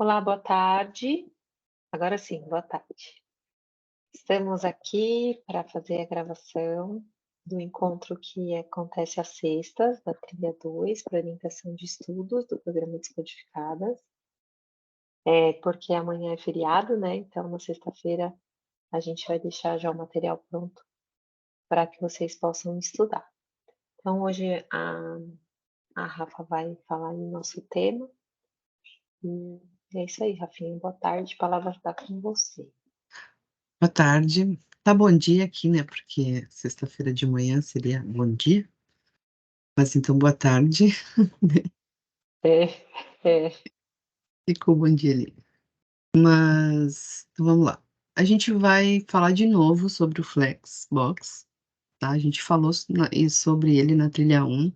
Olá, boa tarde. Agora sim, boa tarde. Estamos aqui para fazer a gravação do encontro que acontece às sextas, da trilha 2, para orientação de estudos do programa Descodificadas. Porque amanhã é feriado, né? Então, na sexta-feira, a gente vai deixar já o material pronto para que vocês possam estudar. Então, hoje a Rafa vai falar em nosso tema. E é isso aí, Rafinha. Boa tarde, a palavra está com você. Boa tarde. Tá bom dia aqui, né? Porque sexta-feira de manhã seria bom dia. Mas então, boa tarde. É, é. Ficou bom dia ali. Mas, então vamos lá. A gente vai falar de novo sobre o Flexbox, tá? A gente falou sobre ele na trilha 1.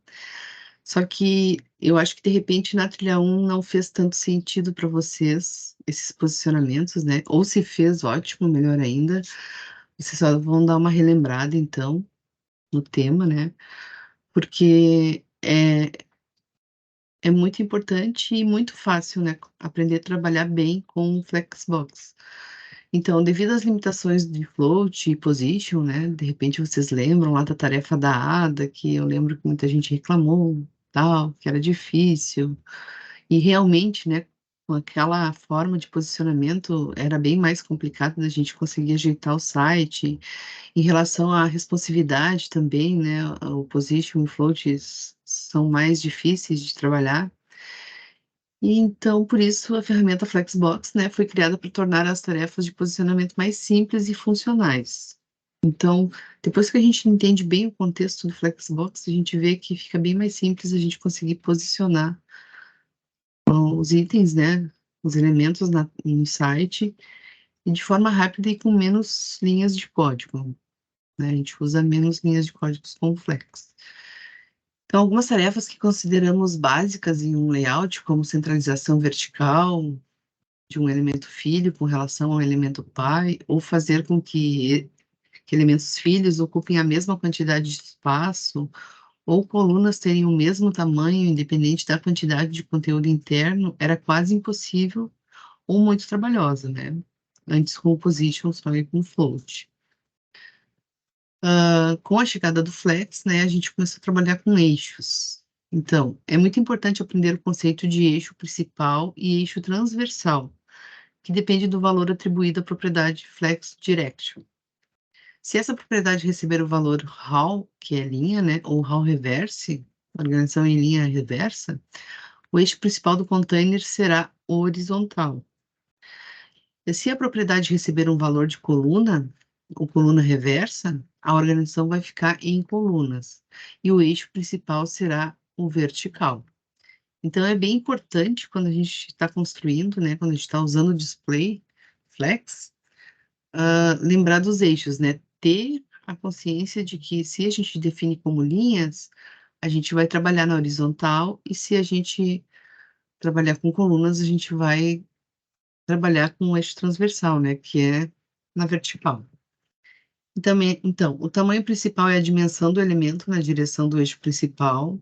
Só que eu acho que, de repente, na trilha 1 não fez tanto sentido para vocês esses posicionamentos, né? Ou se fez, ótimo, melhor ainda. Vocês só vão dar uma relembrada, então, no tema, né? Porque é muito importante e muito fácil, né, aprender a trabalhar bem com o Flexbox. Então, devido às limitações de float e position, né, de repente vocês lembram lá da tarefa da Ada, que eu lembro que muita gente reclamou, tal, que era difícil, e realmente, né, com aquela forma de posicionamento era bem mais complicado da gente conseguir ajeitar o site. Em relação à responsividade também, né, o position e o float são mais difíceis de trabalhar. E então, por isso, a ferramenta Flexbox, né, foi criada para tornar as tarefas de posicionamento mais simples e funcionais. Então, depois que a gente entende bem o contexto do Flexbox, a gente vê que fica bem mais simples a gente conseguir posicionar os itens, né, os elementos no site, e de forma rápida e com menos linhas de código, né, a gente usa menos linhas de códigos com o Flex. Então, algumas tarefas que consideramos básicas em um layout, como centralização vertical de um elemento filho com relação ao elemento pai, ou fazer com que elementos filhos ocupem a mesma quantidade de espaço, ou colunas terem o mesmo tamanho, independente da quantidade de conteúdo interno, era quase impossível ou muito trabalhosa, né? Antes com o position só e com o float. Com a chegada do Flex, né, a gente começou a trabalhar com eixos. Então, é muito importante aprender o conceito de eixo principal e eixo transversal, que depende do valor atribuído à propriedade Flex Direction. Se essa propriedade receber o valor HAL, que é linha, né, ou HAL reverse, organização em linha reversa, o eixo principal do container será horizontal. E se a propriedade receber um valor de coluna, ou coluna reversa, a organização vai ficar em colunas, e o eixo principal será o vertical. Então, é bem importante quando a gente está construindo, né, quando a gente está usando o display flex, lembrar dos eixos, né, ter a consciência de que se a gente define como linhas, a gente vai trabalhar na horizontal, e se a gente trabalhar com colunas, a gente vai trabalhar com o eixo transversal, né, que é na vertical. E também, então, o tamanho principal é a dimensão do elemento na direção do eixo principal,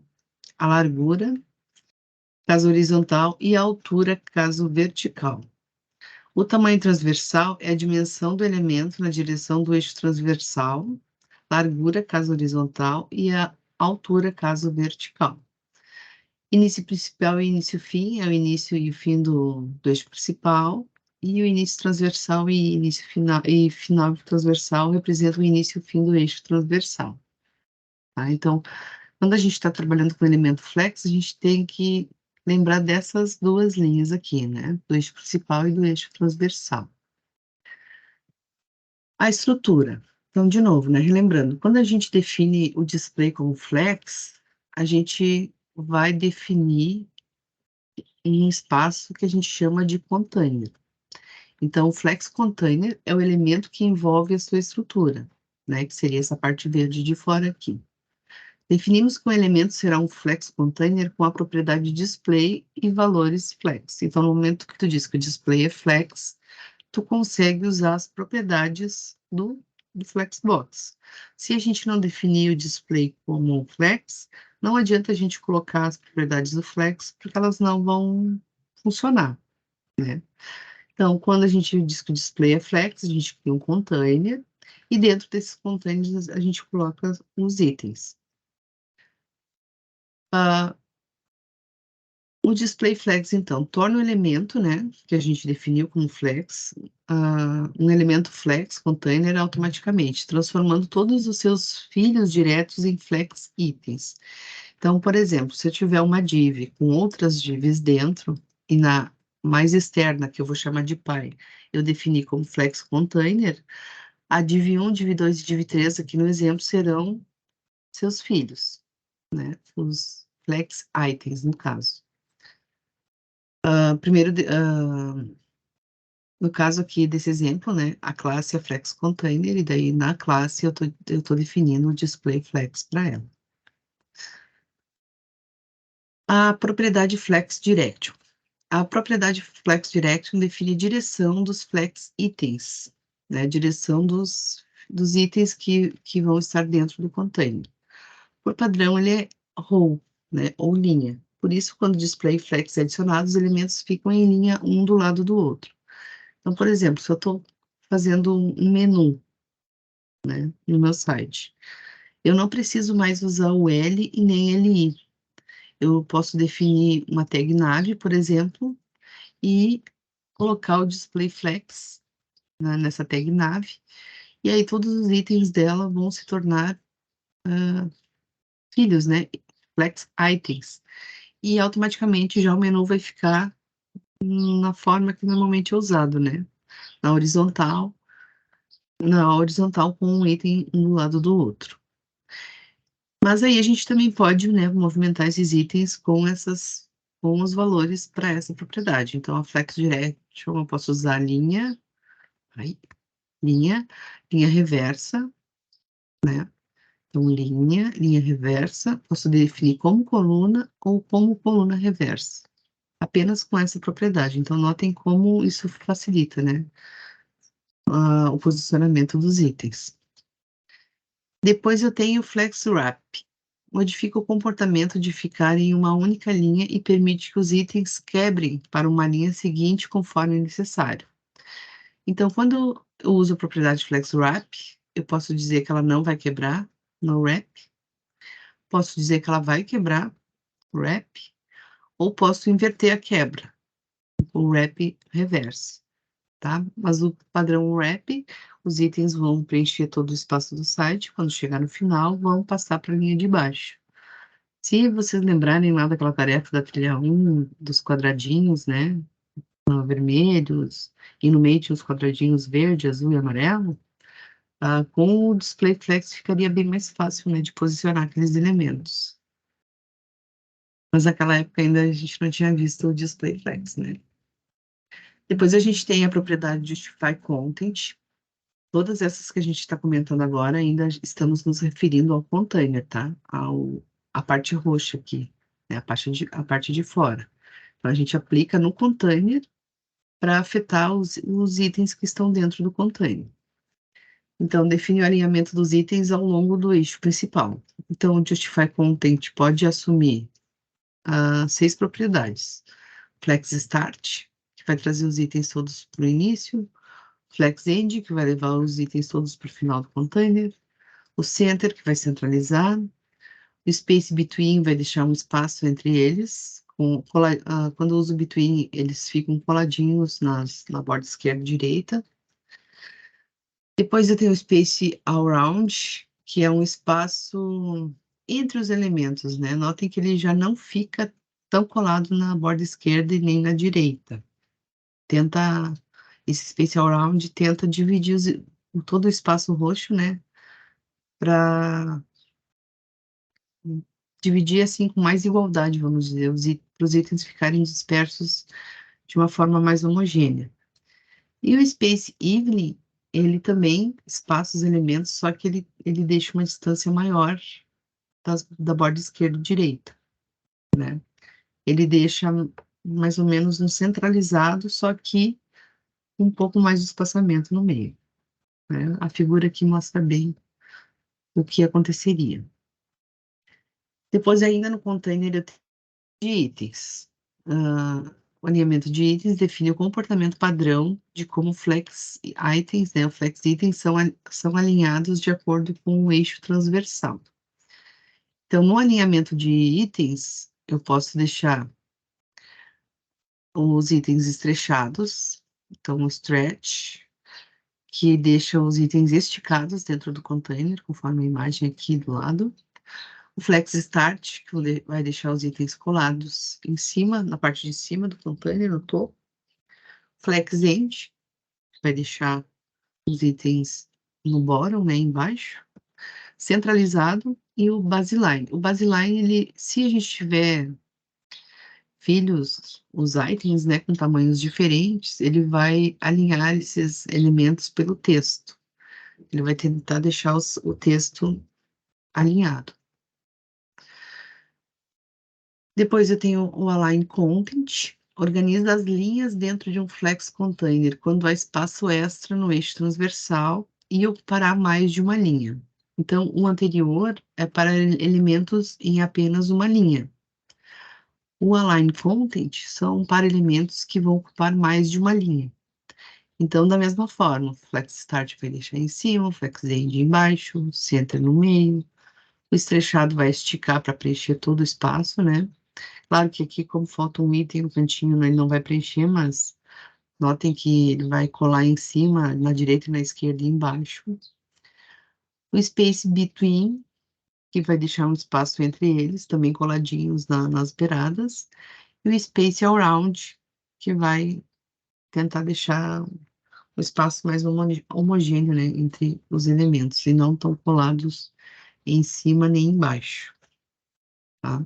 a largura, caso horizontal, e a altura, caso vertical. O tamanho transversal é a dimensão do elemento na direção do eixo transversal, largura, caso horizontal, e a altura, caso vertical. Início principal e início fim é o início e o fim do eixo principal, e o início transversal e início final e final transversal representam o início e o fim do eixo transversal. Tá? Então, quando a gente está trabalhando com o elemento flex, a gente tem que lembrar dessas duas linhas aqui, né? Do eixo principal e do eixo transversal. A estrutura. Então, de novo, né? Relembrando, quando a gente define o display como flex, a gente vai definir em um espaço que a gente chama de container. Então, o flex container é o elemento que envolve a sua estrutura, né? Que seria essa parte verde de fora aqui. Definimos que o elemento será um flex container com a propriedade display e valores flex. Então, no momento que tu diz que o display é flex, tu consegue usar as propriedades do Flexbox. Se a gente não definir o display como flex, não adianta a gente colocar as propriedades do flex, porque elas não vão funcionar, né? Então, quando a gente diz que o display é flex, a gente cria um container, e dentro desses containers a gente coloca os itens. O display flex, então, torna o elemento, né, que a gente definiu como flex, um elemento flex container automaticamente, transformando todos os seus filhos diretos em flex itens. Então, por exemplo, se eu tiver uma div com outras divs dentro, e na mais externa, que eu vou chamar de pai, eu defini como flex container, a div 1, div 2 e div 3 aqui no exemplo serão seus filhos, né, os flex items, no caso. Primeiro, no caso aqui desse exemplo, né, a classe é Flex Container, e daí na classe eu tô definindo o display flex para ela. A propriedade Flex Direction. A propriedade Flex Direction define a direção dos flex itens, né, direção dos itens que vão estar dentro do container. Por padrão, ele é row, né, ou linha. Por isso, quando o display flex é adicionado, os elementos ficam em linha um do lado do outro. Então, por exemplo, se eu estou fazendo um menu, né, no meu site, eu não preciso mais usar o L e nem LI. Eu posso definir uma tag nav, por exemplo, e colocar o display flex, né, nessa tag nav, e aí todos os itens dela vão se tornar filhos, né, flex items. E automaticamente já o menu vai ficar na forma que normalmente é usado, né, na horizontal, com um item um do lado do outro. Mas aí a gente também pode, né, movimentar esses itens com os valores para essa propriedade. Então, a Flex Direction, eu posso usar ai, linha, linha reversa, né? Então, linha reversa, posso definir como coluna ou como coluna reversa. Apenas com essa propriedade. Então, notem como isso facilita, né, o posicionamento dos itens. Depois eu tenho o Flex Wrap. Modifica o comportamento de ficar em uma única linha e permite que os itens quebrem para uma linha seguinte conforme necessário. Então, quando eu uso a propriedade FlexWrap, eu posso dizer que ela não vai quebrar no wrap, posso dizer que ela vai quebrar wrap, ou posso inverter a quebra, o wrap reverse, tá? Mas o padrão wrap, os itens vão preencher todo o espaço do site, quando chegar no final, vão passar para a linha de baixo. Se vocês lembrarem lá daquela tarefa da trilha 1, dos quadradinhos, né, vermelhos, e no meio tinha os quadradinhos verde, azul e amarelo, com o display flex ficaria bem mais fácil, né, de posicionar aqueles elementos. Mas naquela época ainda a gente não tinha visto o display flex, né. Depois a gente tem a propriedade Justify Content. Todas essas que a gente está comentando agora ainda estamos nos referindo ao container, tá? A parte roxa aqui, né? A parte de fora. Então, a gente aplica no container para afetar os itens que estão dentro do container. Então, define o alinhamento dos itens ao longo do eixo principal. Então, o Justify Content pode assumir 6 propriedades. Flex Start, que vai trazer os itens todos para o início. Flex End, que vai levar os itens todos para o final do container. O Center, que vai centralizar. O Space Between vai deixar um espaço entre eles. Quando eu uso Between, eles ficam coladinhos na borda esquerda e direita. Depois eu tenho o Space Around, que é um espaço entre os elementos, né? Notem que ele já não fica tão colado na borda esquerda e nem na direita. Esse Space Around tenta dividir todo o espaço roxo, né? Para dividir assim com mais igualdade, vamos dizer, para os itens ficarem dispersos de uma forma mais homogênea. E o Space Evening, ele também espaça os elementos, só que ele deixa uma distância maior da borda esquerda e direita, né? Ele deixa mais ou menos um centralizado, só que um pouco mais de espaçamento no meio, né? A figura aqui mostra bem o que aconteceria. Depois, ainda no container, eu tenho de itens. o alinhamento de itens define o comportamento padrão de como flex itens, né, o flex itens são alinhados de acordo com o eixo transversal. Então, no alinhamento de itens, eu posso deixar os itens estrechados, então o stretch, que deixa os itens esticados dentro do container, conforme a imagem aqui do lado. O Flex Start, que vai deixar os itens colados em cima, na parte de cima do container, no topo. Flex End, que vai deixar os itens no bottom, né, embaixo. Centralizado e o Baseline. O Baseline, ele, se a gente tiver filhos, os itens, né, com tamanhos diferentes, ele vai alinhar esses elementos pelo texto. Ele vai tentar deixar o texto alinhado. Depois eu tenho o Align Content, organiza as linhas dentro de um Flex Container, quando há espaço extra no eixo transversal e ocupará mais de uma linha. Então, o anterior é para elementos em apenas uma linha. O Align Content são para elementos que vão ocupar mais de uma linha. Então, da mesma forma, o Flex Start vai deixar em cima, o Flex End embaixo, o Center no meio, o estrechado vai esticar para preencher todo o espaço, né? Claro que aqui, como falta um item no cantinho, né, ele não vai preencher, mas notem que ele vai colar em cima, na direita e na esquerda e embaixo. O Space Between, que vai deixar um espaço entre eles, também coladinhos nas beiradas. E o Space Around, que vai tentar deixar o espaço mais homogêneo, né, entre os elementos, e não tão colados em cima nem embaixo, tá?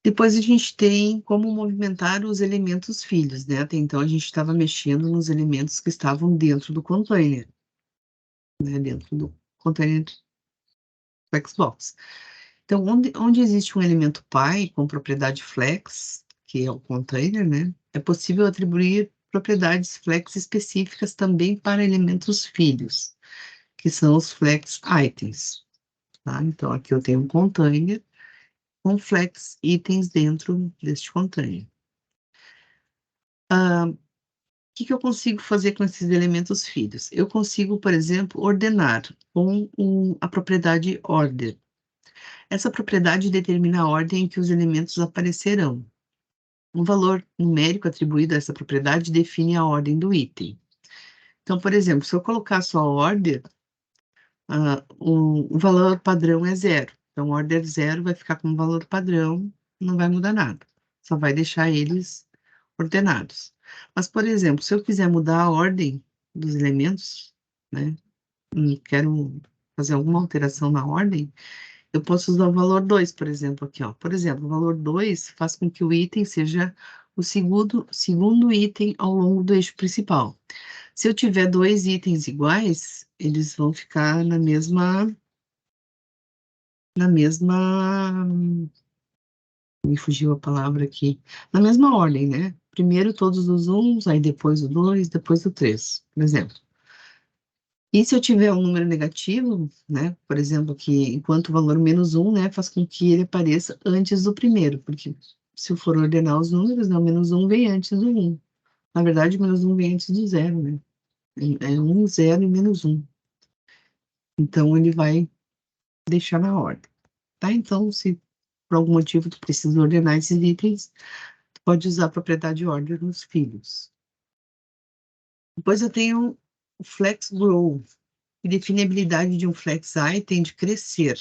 Depois a gente tem como movimentar os elementos filhos, né? Até então a gente estava mexendo nos elementos que estavam dentro do container, né? Dentro do container do Xbox. Então, onde existe um elemento pai com propriedade flex, que é o container, né? É possível atribuir propriedades flex específicas também para elementos filhos, que são os flex items, tá? Então, aqui eu tenho um container com flex itens dentro deste container. O que eu consigo fazer com esses elementos filhos? Eu consigo, por exemplo, ordenar com a propriedade order. Essa propriedade determina a ordem em que os elementos aparecerão. Um valor numérico atribuído a essa propriedade define a ordem do item. Então, por exemplo, se eu colocar só order, o valor padrão é 0. Então, order 0 vai ficar como valor padrão, não vai mudar nada. Só vai deixar eles ordenados. Mas, por exemplo, se eu quiser mudar a ordem dos elementos, né, e quero fazer alguma alteração na ordem, eu posso usar o valor 2, por exemplo, aqui, ó. Por exemplo, o valor 2 faz com que o item seja o segundo item ao longo do eixo principal. Se eu tiver dois itens iguais, eles vão ficar na mesma, me fugiu a palavra aqui, na mesma ordem, né? Primeiro todos os 1s, aí depois o 2, depois o 3, por exemplo. E se eu tiver um número negativo, né? Por exemplo, que enquanto o valor -1, né, faz com que ele apareça antes do primeiro, porque se eu for ordenar os números, né, o -1 vem antes do 1. Na verdade, o -1 vem antes do 0, né? É 1, 0 e -1. Então, ele vai deixar na ordem, tá? Então, se por algum motivo tu precisa ordenar esses itens, tu pode usar a propriedade order nos filhos. Depois eu tenho o flex grow, que define a habilidade de um flex item de crescer.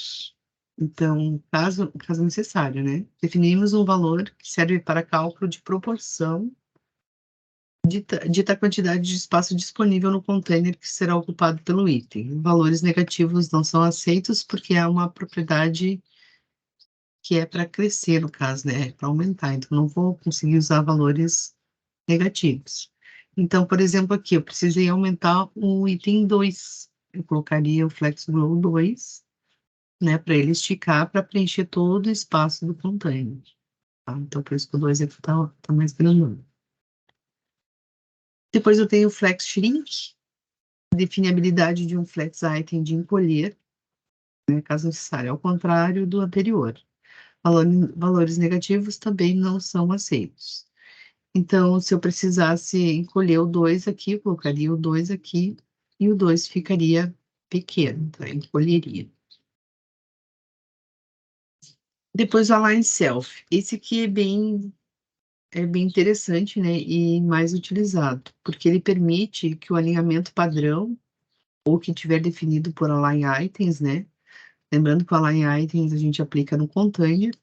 Então, caso necessário, né? Definimos um valor que serve para cálculo de proporção, dita a quantidade de espaço disponível no container que será ocupado pelo item. Valores negativos não são aceitos porque é uma propriedade que é para crescer, no caso, né? Para aumentar. Então, não vou conseguir usar valores negativos. Então, por exemplo, aqui eu precisei aumentar o item 2. Eu colocaria o flex grow 2, né, para ele esticar para preencher todo o espaço do container. Tá? Então, por isso que o 2 aqui tá mais grandão. Depois eu tenho o flex shrink, que define a habilidade de um flex item de encolher, né, caso necessário, ao contrário do anterior. Valores negativos também não são aceitos. Então, se eu precisasse encolher o 2 aqui, eu colocaria o 2 aqui, e o 2 ficaria pequeno, tá? Encolheria. Depois o Align Self. Esse aqui é bem interessante, né? E mais utilizado, porque ele permite que o alinhamento padrão, ou que tiver definido por Align Items, né? Lembrando que o Align Items a gente aplica no container,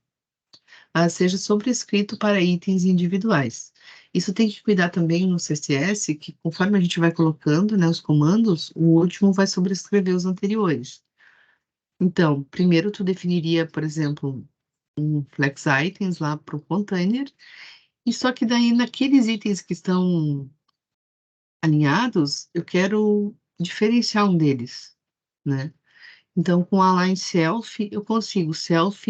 seja sobrescrito para itens individuais. Isso tem que cuidar também no CSS, que conforme a gente vai colocando, né, os comandos, o último vai sobrescrever os anteriores. Então, primeiro tu definiria, por exemplo, um flex items lá para o container, e só que daí naqueles itens que estão alinhados, eu quero diferenciar um deles, né? Então, com a align self, eu consigo self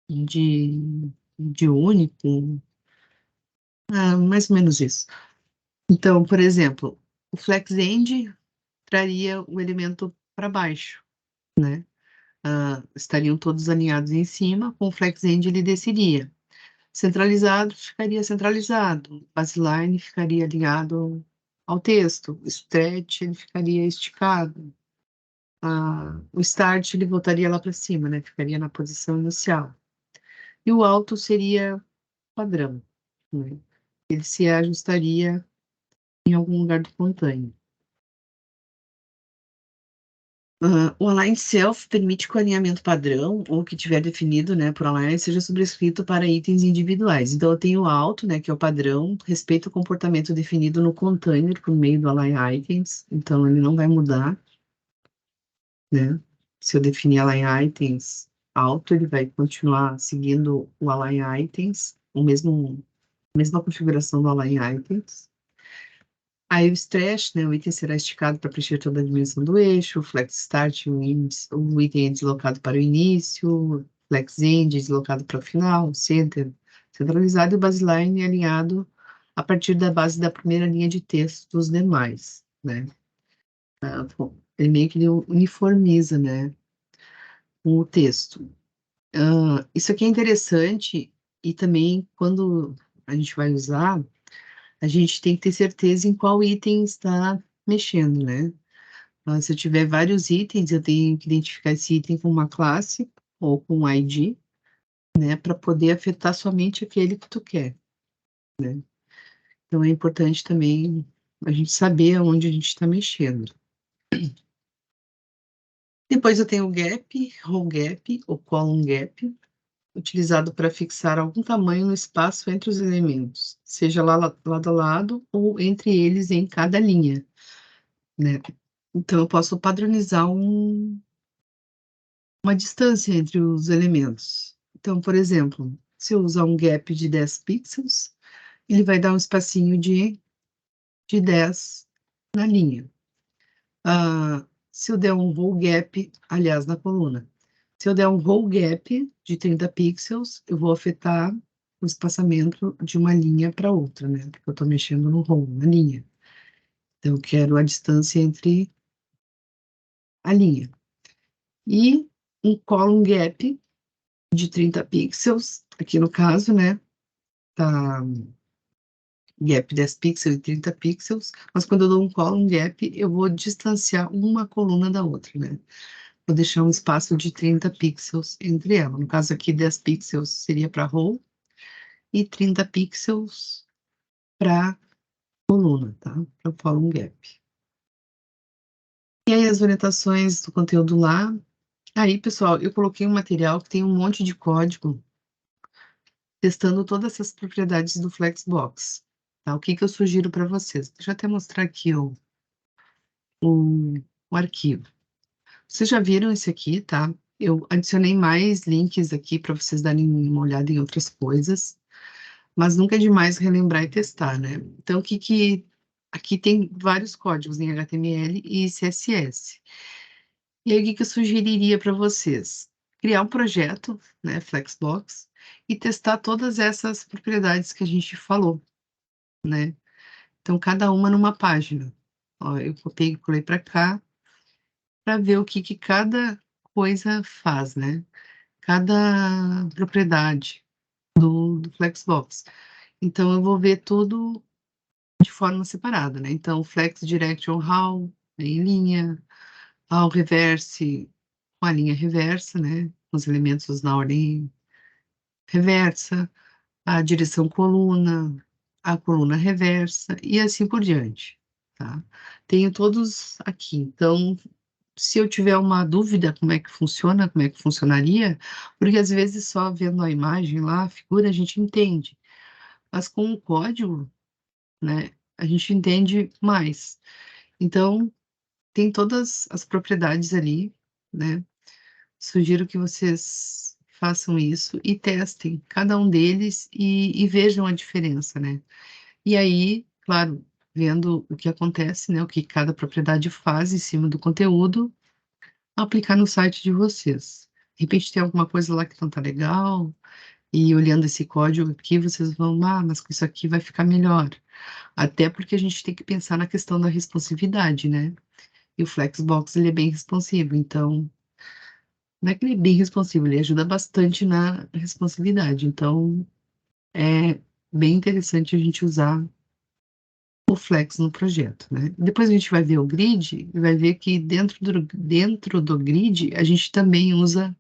de único, mais ou menos isso. Então, por exemplo, o FlexEnd traria o elemento para baixo, né? Estariam todos alinhados em cima, com o FlexEnd ele desceria. Centralizado ficaria centralizado, baseline ficaria alinhado ao texto, stretch ele ficaria esticado, o start ele voltaria lá para cima, né? Ficaria na posição inicial. E o alto seria padrão, né? Ele se ajustaria em algum lugar do container. O Align Self permite que o alinhamento padrão, ou que tiver definido, né, por Align, seja sobrescrito para itens individuais. Então, eu tenho o alto, né, que é o padrão, respeita o comportamento definido no container por meio do Align Items, então ele não vai mudar, né? Se eu definir Align Items alto, ele vai continuar seguindo o Align Items, mesma configuração do Align Items. Aí o stretch, né, o item será esticado para preencher toda a dimensão do eixo, o flex start, o item é deslocado para o início, flex end é deslocado para o final, center centralizado e o baseline é alinhado a partir da base da primeira linha de texto dos demais, né? Ele meio que ele uniformiza, né, o texto. Isso aqui é interessante e também quando a gente vai usar, a gente tem que ter certeza em qual item está mexendo, né? Se eu tiver vários itens, eu tenho que identificar esse item com uma classe ou com um ID, né, para poder afetar somente aquele que tu quer, né? Então é importante também a gente saber aonde a gente está mexendo. Depois eu tenho o gap, row gap ou column gap, utilizado para fixar algum tamanho no espaço entre os elementos, seja lá lado a lado ou entre eles em cada linha, né? Então eu posso padronizar uma distância entre os elementos. Então, por exemplo, se eu usar um gap de 10 pixels, ele vai dar um espacinho de 10 na linha. Se eu der um row gap, aliás, na coluna, se eu der um row gap de 30 pixels, eu vou afetar o espaçamento de uma linha para outra, né? Porque eu estou mexendo no row, na linha. Então, eu quero a distância entre a linha. E um column gap de 30 pixels, aqui no caso, né? Tá gap 10 pixels e 30 pixels, mas quando eu dou um column gap, eu vou distanciar uma coluna da outra, né? Vou deixar um espaço de 30 pixels entre elas. No caso aqui, 10 pixels seria para row e 30 pixels para coluna, tá? Para o column gap. E aí as orientações do conteúdo lá. Aí, pessoal, eu coloquei um material que tem um monte de código testando todas essas propriedades do Flexbox. Tá? O que que eu sugiro para vocês? Deixa eu até mostrar aqui o arquivo. Vocês já viram esse aqui, tá? Eu adicionei mais links aqui para vocês darem uma olhada em outras coisas, mas nunca é demais relembrar e testar, né? Então, aqui tem vários códigos em HTML e CSS. E aí, o que que eu sugeriria para vocês? Criar um projeto, né, Flexbox, e testar todas essas propriedades que a gente falou, né? Então, cada uma numa página. Ó, eu copiei e colei para cá, para ver o que cada coisa faz, né? cada propriedade do Flexbox. Então, eu vou ver tudo de forma separada, né? Então, Flex Direction How, em linha, How Reverse, com a linha reversa, né? Os elementos na ordem reversa, a direção coluna, a coluna reversa e assim por diante, tá? Tenho todos aqui. Então, se eu tiver uma dúvida como é que funciona, como é que funcionaria, porque às vezes só vendo a imagem lá, a figura, a gente entende, mas com o código, né, a gente entende mais. Então, tem todas as propriedades ali, né? Sugiro que vocês façam isso e testem cada um deles e vejam a diferença, né? E aí, claro, vendo o que acontece, né? O que cada propriedade faz em cima do conteúdo, aplicar no site de vocês. De repente tem alguma coisa lá que não tá legal, e olhando esse código aqui, vocês vão, mas com isso aqui vai ficar melhor. Até porque a gente tem que pensar na questão da responsividade, né? E o Flexbox, ele é bem responsivo, então, não é que ele é bem responsivo, ele ajuda bastante na responsividade. Então, é bem interessante a gente usar o Flex no projeto, né? Depois a gente vai ver o grid e vai ver que dentro do grid a gente também usa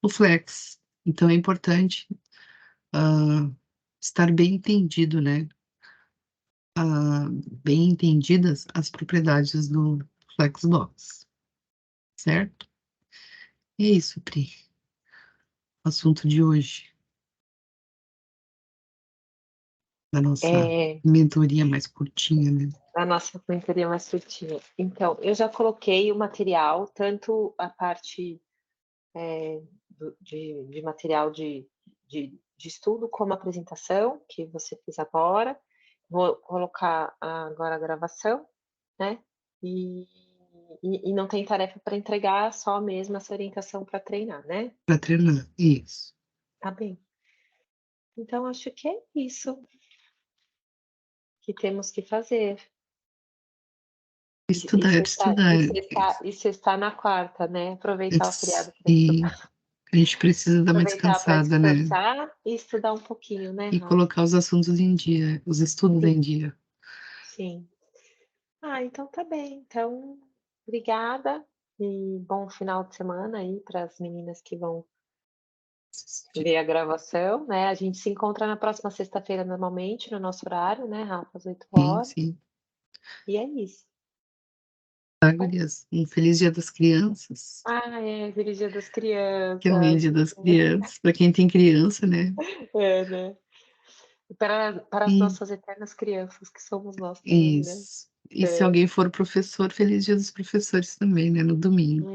o Flex. Então, é importante estar bem entendido, né? Bem entendidas as propriedades do Flexbox, certo? E é isso, Pri. O assunto de hoje, da nossa É, mentoria mais curtinha, né? a nossa mentoria mais curtinha. Então, eu já coloquei o material, tanto a parte de material de estudo como apresentação, que você fez agora. Vou colocar agora a gravação, né? E não tem tarefa para entregar, só mesmo essa orientação para treinar, né? Para treinar, isso. Tá bem. Então, acho que é isso que temos que fazer. E Estudar, sextar, estudar. e sextar na quarta, né? Aproveitar o feriado para E estudar. a gente precisa dar uma Aproveitar para descansada, né? descansar e estudar um pouquinho, né, E Rafa? colocar os assuntos em dia, os estudos em Sim, dia. sim. Ah, então tá bem. Então, obrigada e bom final de semana aí para as meninas que vão ver a gravação, né? A gente se encontra na próxima sexta-feira normalmente, no nosso horário, né, Rafa, às 8 Sim, horas. sim. E é isso. Tá, Bom, gurias? Um feliz Dia das Crianças. Feliz Dia das Que é o Crianças. Dia das Crianças, para quem tem criança, né? É, né? Para as E nossas eternas crianças, que somos nós também, né? isso. E se É, alguém for professor, feliz Dia dos Professores também, né? No domingo.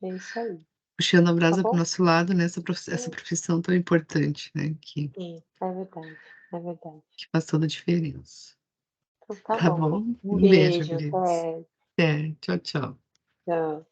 é isso aí, Puxando a tá brasa para o bom? nosso lado, né? Essa profissão tão importante, né? Sim, é verdade, é verdade. Que faz toda a diferença. Então tá Tá bom. bom? Um Um beijo, beijo, gurias. até. Até. Tchau, tchau. Tchau.